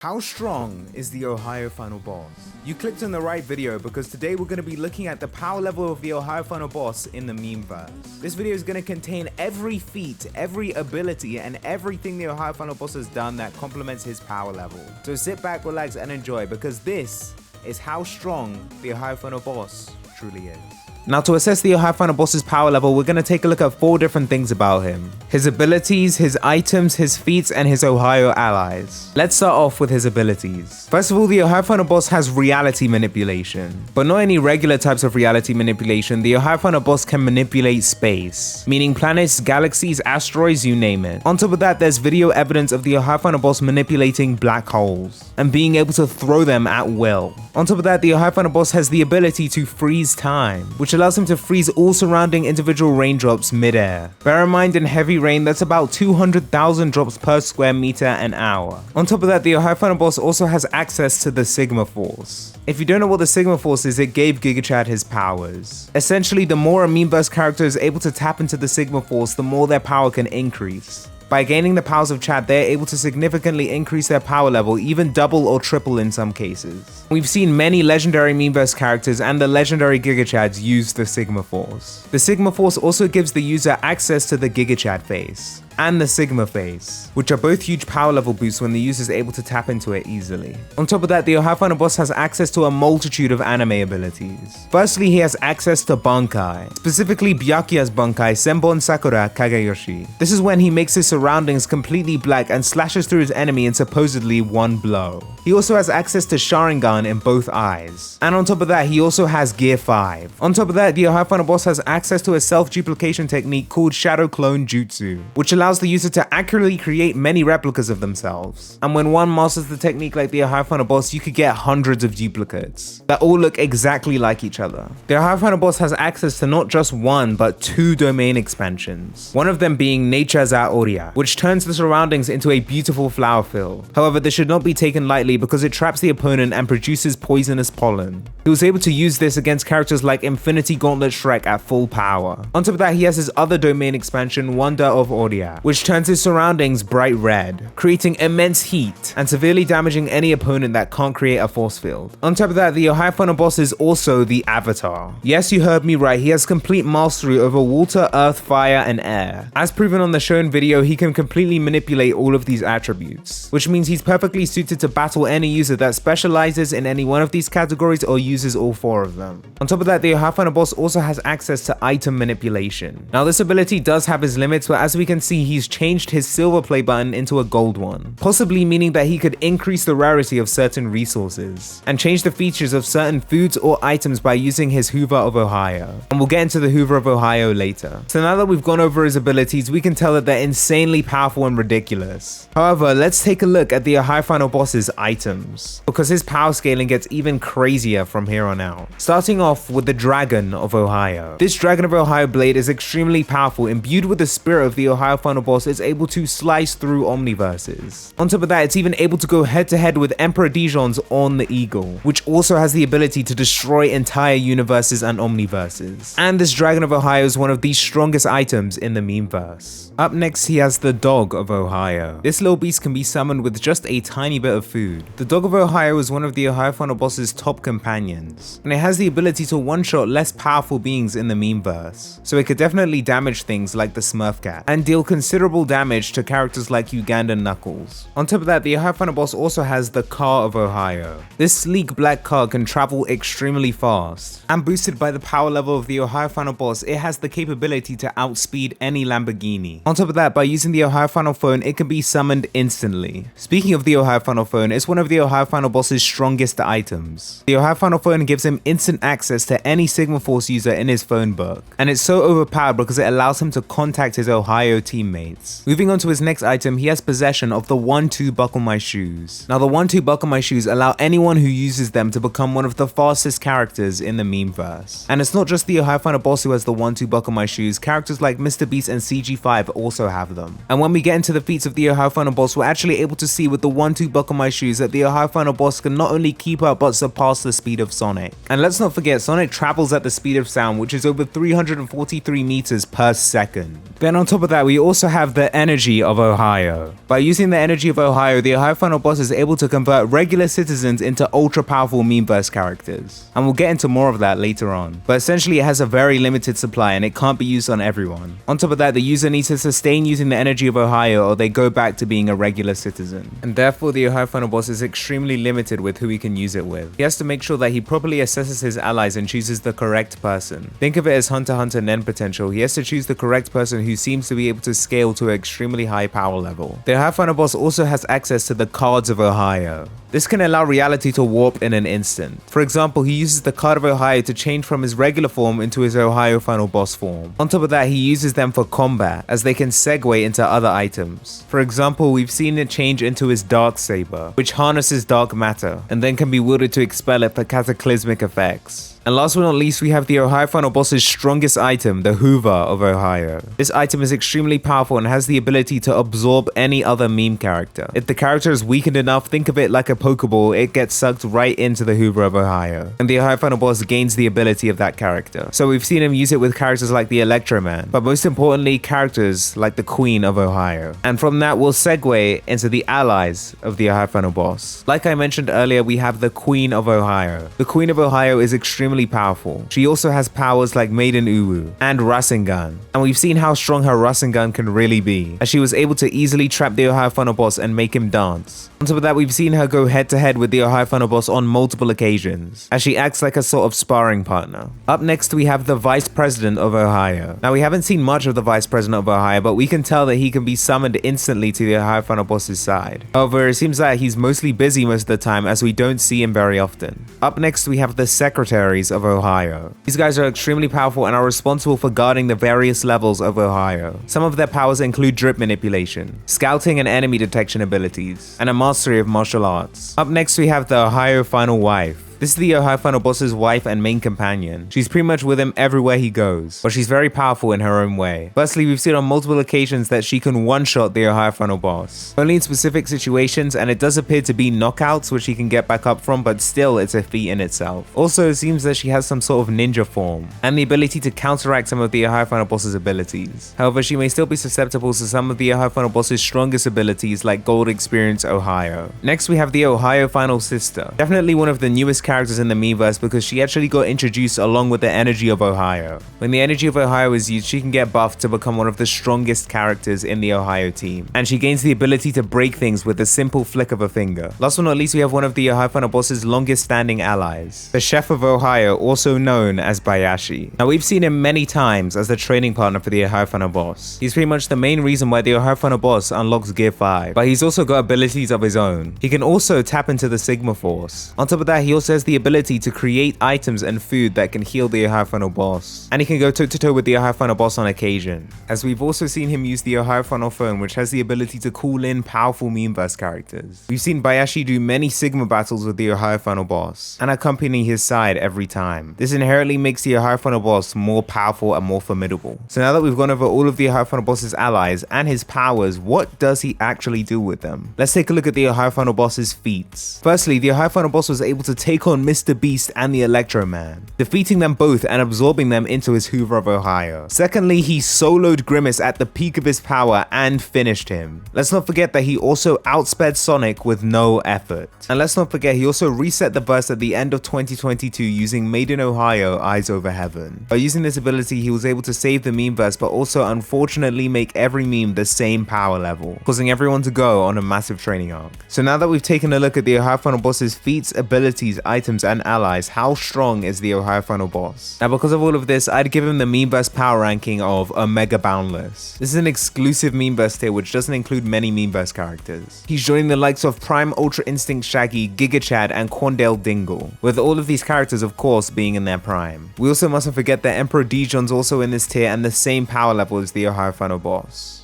How strong is the Ohio Final Boss? You clicked on the right video because today we're going to be looking at the power level of the Ohio Final Boss in the memeverse. This video is going to contain every feat, every ability, and everything the Ohio Final Boss has done that complements his power level. So sit back, relax, and enjoy because this is how strong the Ohio Final Boss truly is. Now, to assess the Ohio Final Boss's power level, we're going to take a look at 4 different things about him: his abilities, his items, his feats, and his Ohio allies. Let's start off with his abilities. First of all, the Ohio Final Boss has reality manipulation, but not any regular types of reality manipulation. The Ohio Final Boss can manipulate space, meaning planets, galaxies, asteroids, you name it. On top of that, there's video evidence of the Ohio Final Boss manipulating black holes and being able to throw them at will. On top of that, the Ohio Final Boss has the ability to freeze time, which allows him to freeze all surrounding individual raindrops mid-air. Bear in mind, in heavy rain, that's about 200,000 drops per square meter an hour. On top of that, the Ohio Final Boss also has access to the Sigma Force. If you don't know what the Sigma Force is, it gave GigaChad his powers. Essentially, the more a memeverse character is able to tap into the Sigma Force, the more their power can increase. By gaining the powers of Chad, they're able to significantly increase their power level, even double or triple in some cases. We've seen many legendary memeverse characters and the legendary GigaChads use the Sigma Force. The Sigma Force also gives the user access to the GigaChad face and the Sigma face, which are both huge power level boosts when the user is able to tap into it easily. On top of that, the Ohio Final Boss has access to a multitude of anime abilities. Firstly, he has access to Bankai, specifically Byakuya's Bankai, Senbon Sakura Kagayoshi. This is when he makes his surroundings completely black and slashes through his enemy in supposedly one blow. He also has access to Sharingan in both eyes. And on top of that, he also has Gear 5. On top of that, the Ohio Final Boss has access to a self-duplication technique called Shadow Clone Jutsu, which allows the user to accurately create many replicas of themselves. And when one masters the technique like the Ohio Final Boss, you could get hundreds of duplicates that all look exactly like each other. The Ohio Final Boss has access to not just one, but 2 domain expansions. One of them being Nature's Aoria, which turns the surroundings into a beautiful flower field. However, this should not be taken lightly because it traps the opponent and produces poisonous pollen. He was able to use this against characters like Infinity Gauntlet Shrek at full power. On top of that, he has his other domain expansion, Wonder of Oria, which turns his surroundings bright red, creating immense heat and severely damaging any opponent that can't create a force field. On top of that, the Ohio Final Boss is also the Avatar. Yes, you heard me right, he has complete mastery over water, earth, fire, and air. As proven on the shown video, he can completely manipulate all of these attributes, which means he's perfectly suited to battle any user that specializes in any one of these categories or uses all 4 of them. On top of that, the Ohio Final Boss also has access to item manipulation. Now, this ability does have its limits, but as we can see, he's changed his silver play button into a gold one, possibly meaning that he could increase the rarity of certain resources and change the features of certain foods or items by using his Hoover of Ohio. And we'll get into the Hoover of Ohio later. So now that we've gone over his abilities, we can tell that they're insanely powerful and ridiculous. However, let's take a look at the Ohio Final Boss's items, because his power scaling gets even crazier from here on out. Starting off with the Dragon of Ohio. This Dragon of Ohio blade is extremely powerful. Imbued with the spirit of the Ohio Final Boss, it's able to slice through omniverses. On top of that, it's even able to go head to head with Emperor Dijon's On the Eagle, which also has the ability to destroy entire universes and omniverses. And this Dragon of Ohio is one of the strongest items in the memeverse. Up next, he has the Dog of Ohio. This little beast can be summoned with just a tiny bit of food. The Dog of Ohio is one of the Ohio Final Boss's top companions, and it has the ability to one-shot less powerful beings in the memeverse, so it could definitely damage things like the Smurf Cat and deal considerable damage to characters like Ugandan Knuckles. On top of that, the Ohio Final Boss also has the Car of Ohio. This sleek black car can travel extremely fast, and boosted by the power level of the Ohio Final Boss, it has the capability to outspeed any Lamborghini. On top of that, by using the Ohio Final Phone, it can be summoned instantly. Speaking of the Ohio Final Phone, it's one of the Ohio Final Boss's strongest items. The Ohio Final Phone gives him instant access to any Sigma Force user in his phone book, and it's so overpowered because it allows him to contact his Ohio teammates. Moving on to his next item, he has possession of the 1-2 Buckle My Shoes. Now, the 1-2 Buckle My Shoes allow anyone who uses them to become one of the fastest characters in the memeverse. And it's not just the Ohio Final Boss who has the 1-2 Buckle My Shoes, characters like Mr. Beast and CG5 also have them. And when we get into the feats of the Ohio Final Boss, we're actually able to see with the 1-2 Buckle My Shoes that the Ohio Final Boss can not only keep up but surpass the speed of Sonic. And let's not forget, Sonic travels at the speed of sound, which is over 343 meters per second. Then on top of that, we also have the energy of Ohio. By using the energy of Ohio, the Ohio Final Boss is able to convert regular citizens into ultra powerful memeverse characters. And we'll get into more of that later on. But essentially it has a very limited supply and it can't be used on everyone. On top of that, the user needs to sustain using the energy of Ohio or they go back to being a regular citizen. And therefore the Ohio Final Boss is extremely limited with who he can use it with. He has to make sure that he properly assesses his allies and chooses the correct person. Think of it as Hunter x Hunter Nen potential. He has to choose the correct person who seems to be able to scale to an extremely high power level. The Ohio Final Boss also has access to the cards of Ohio. This can allow reality to warp in an instant. For example, he uses the card of Ohio to change from his regular form into his Ohio Final Boss form. On top of that, he uses them for combat, as they can segue into other items. For example, we've seen it change into his Dark Saber, which harnesses dark matter, and then can be wielded to expel it for cataclysmic effects. And last but not least, we have the Ohio Final Boss's strongest item, the Hoover of Ohio. This item is extremely powerful and has the ability to absorb any other meme character. If the character is weakened enough, think of it like a Pokeball, it gets sucked right into the Hoover of Ohio. And the Ohio Final Boss gains the ability of that character. So we've seen him use it with characters like the Electro Man, but most importantly, characters like the Queen of Ohio. And from that, we'll segue into the allies of the Ohio Final Boss. Like I mentioned earlier, we have the Queen of Ohio. The Queen of Ohio is extremely powerful. She also has powers like Maiden Uwu and Rasengan, and we've seen how strong her Rasengan can really be, as she was able to easily trap the Ohio Final Boss and make him dance. On top of that, we've seen her go head to head with the Ohio Final Boss on multiple occasions, as she acts like a sort of sparring partner. Up next, we have the Vice President of Ohio. Now, we haven't seen much of the Vice President of Ohio, but we can tell that he can be summoned instantly to the Ohio Final Boss's side. However, it seems that he's mostly busy most of the time, as we don't see him very often. Up next, we have the Secretaries of Ohio. These guys are extremely powerful and are responsible for guarding the various levels of Ohio. Some of their powers include drip manipulation, scouting and enemy detection abilities, and a mastery of martial arts. Up next, we have the Ohio Final Wife. This is the Ohio Final Boss's wife and main companion. She's pretty much with him everywhere he goes, but she's very powerful in her own way. Firstly, we've seen on multiple occasions that she can one-shot the Ohio Final Boss, only in specific situations, and it does appear to be knockouts which she can get back up from, but still it's a feat in itself. Also, it seems that she has some sort of ninja form, and the ability to counteract some of the Ohio Final Boss's abilities. However, she may still be susceptible to some of the Ohio Final Boss's strongest abilities like Gold Experience Ohio. Next, we have the Ohio Final Sister. Definitely one of the newest characters in the Miiverse because she actually got introduced along with the energy of Ohio. When the energy of Ohio is used, she can get buffed to become one of the strongest characters in the Ohio team, and she gains the ability to break things with a simple flick of a finger. Last but not least, we have one of the Ohio Final Boss's longest standing allies, the Chef of Ohio, also known as Bayashi. Now, we've seen him many times as the training partner for the Ohio Final Boss. He's pretty much the main reason why the Ohio Final Boss unlocks Gear 5, but he's also got abilities of his own. He can also tap into the Sigma Force. On top of that, he also has the ability to create items and food that can heal the Ohio Final Boss, and he can go toe-to-toe with the Ohio Final Boss on occasion, as we've also seen him use the Ohio Final Phone, which has the ability to call in powerful Memeverse characters. We've seen Bayashi do many Sigma battles with the Ohio Final Boss, and accompany his side every time. This inherently makes the Ohio Final Boss more powerful and more formidable. So now that we've gone over all of the Ohio Final Boss's allies and his powers, what does he actually do with them? Let's take a look at the Ohio Final Boss's feats. Firstly, the Ohio Final Boss was able to take on Mr. Beast and the Electro Man, defeating them both and absorbing them into his Hoover of Ohio. Secondly, he soloed Grimace at the peak of his power and finished him. Let's not forget that he also outsped Sonic with no effort. And let's not forget he also reset the burst at the end of 2022 using Made in Ohio Eyes Over Heaven. By using this ability, he was able to save the memeverse, but also unfortunately make every meme the same power level, causing everyone to go on a massive training arc. So now that we've taken a look at the Ohio Final Boss's feats, abilities, items, and allies, how strong is the Ohio Final Boss? Now, because of all of this, I'd give him the Memeverse power ranking of Omega Boundless. This is an exclusive Memeverse tier which doesn't include many Memeverse characters. He's joining the likes of Prime Ultra Instinct Shaggy, Giga Chad, and Quandale Dingle, with all of these characters of course being in their prime. We also mustn't forget that Emperor Dijon's also in this tier and the same power level as the Ohio Final Boss.